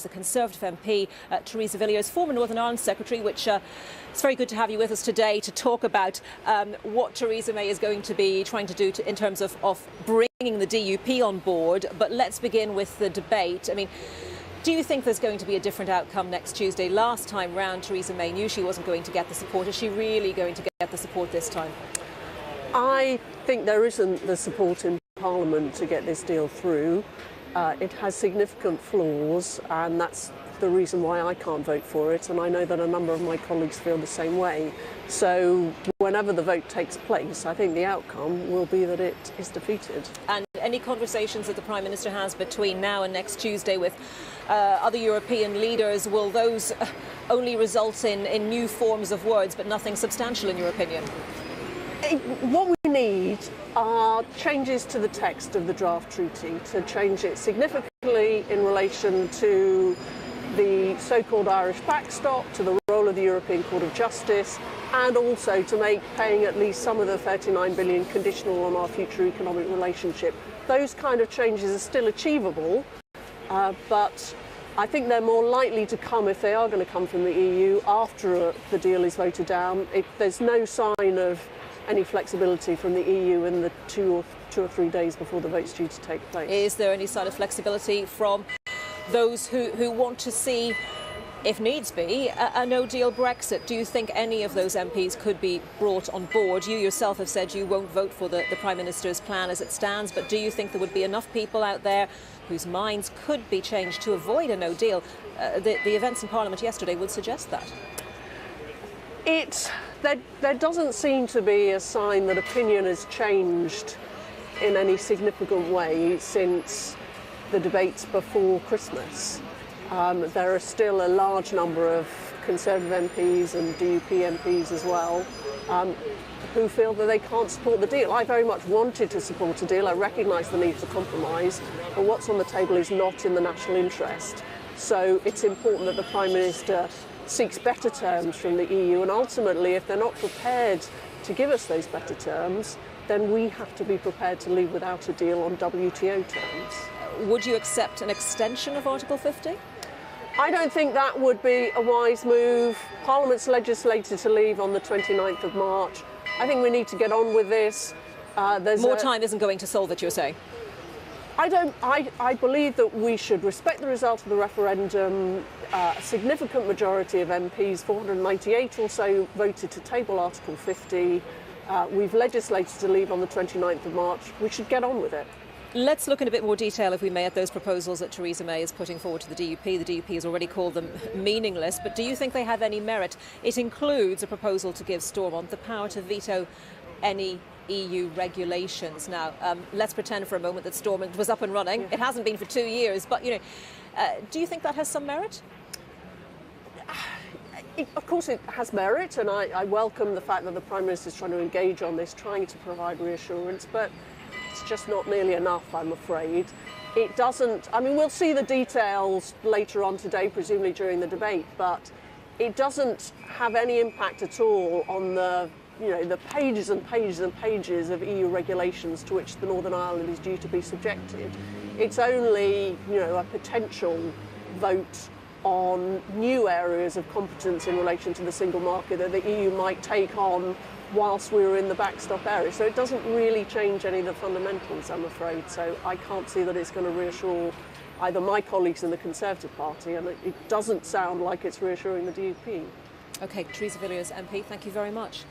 The Conservative MP, Theresa Villiers, former Northern Ireland Secretary, which it's very good to have you with us today to talk about what Theresa May is going to be trying to do in terms of bringing the DUP on board. But let's begin with the debate. I mean, do you think there's going to be a different outcome next Tuesday? Last time round, Theresa May knew she wasn't going to get the support. Is she really going to get the support this time? I think there isn't the support in Parliament to get this deal through. It has significant flaws, and that's the reason why I can't vote for it, and I know that a number of my colleagues feel the same way. So whenever the vote takes place, I think the outcome will be that it is defeated. And any conversations that the Prime Minister has between now and next Tuesday with other European leaders, will those only result in new forms of words but nothing substantial in your opinion? What we need are changes to the text of the draft treaty to change it significantly in relation to the so-called Irish backstop, to the role of the European Court of Justice, and also to make paying at least some of the 39 billion conditional on our future economic relationship. Those kind of changes are still achievable, but I think they're more likely to come, if they are going to come from the EU, after the deal is voted down. There's no sign of any flexibility from the EU in the two or three days before the vote's due to take place. Is there any sort of flexibility from those who want to see, if needs be, a no-deal Brexit? Do you think any of those MPs could be brought on board? You yourself have said you won't vote for the Prime Minister's plan as it stands, but do you think there would be enough people out there whose minds could be changed to avoid a no-deal? The events in Parliament yesterday would suggest that. There doesn't seem to be a sign that opinion has changed in any significant way since the debates before Christmas. There are still a large number of Conservative MPs and DUP MPs as well who feel that they can't support the deal. I very much wanted to support a deal. I recognise the need for compromise, but what's on the table is not in the national interest. So it's important that the Prime Minister seeks better terms from the EU, and ultimately, if they're not prepared to give us those better terms, then we have to be prepared to leave without a deal on WTO terms. Would you accept an extension of Article 50? I don't think that would be a wise move. Parliament's legislated to leave on the 29th of March. I think we need to get on with this. More time isn't going to solve it, you're saying? I believe that we should respect the result of the referendum. A significant majority of MPs, 498 or so, voted to table Article 50. We've legislated to leave on the 29th of March. We should get on with it. Let's look in a bit more detail, if we may, at those proposals that Theresa May is putting forward to the DUP. The DUP has already called them meaningless, but do you think they have any merit? It includes a proposal to give Stormont the power to veto any EU regulations. Now, let's pretend for a moment that Stormont was up and running. It hasn't been for 2 years, but, you know, do you think that has some merit? Of course it has merit, and I welcome the fact that the Prime Minister is trying to engage on this, trying to provide reassurance, but it's just not nearly enough, I'm afraid. It doesn't, I mean, we'll see the details later on today, presumably during the debate, but it doesn't have any impact at all on the pages and pages and pages of EU regulations to which the Northern Ireland is due to be subjected. It's only, a potential vote on new areas of competence in relation to the single market that the EU might take on whilst we were in the backstop area. So it doesn't really change any of the fundamentals, I'm afraid. So I can't see that it's going to reassure either my colleagues in the Conservative Party, and it doesn't sound like it's reassuring the DUP. OK, Theresa Villiers, MP, thank you very much.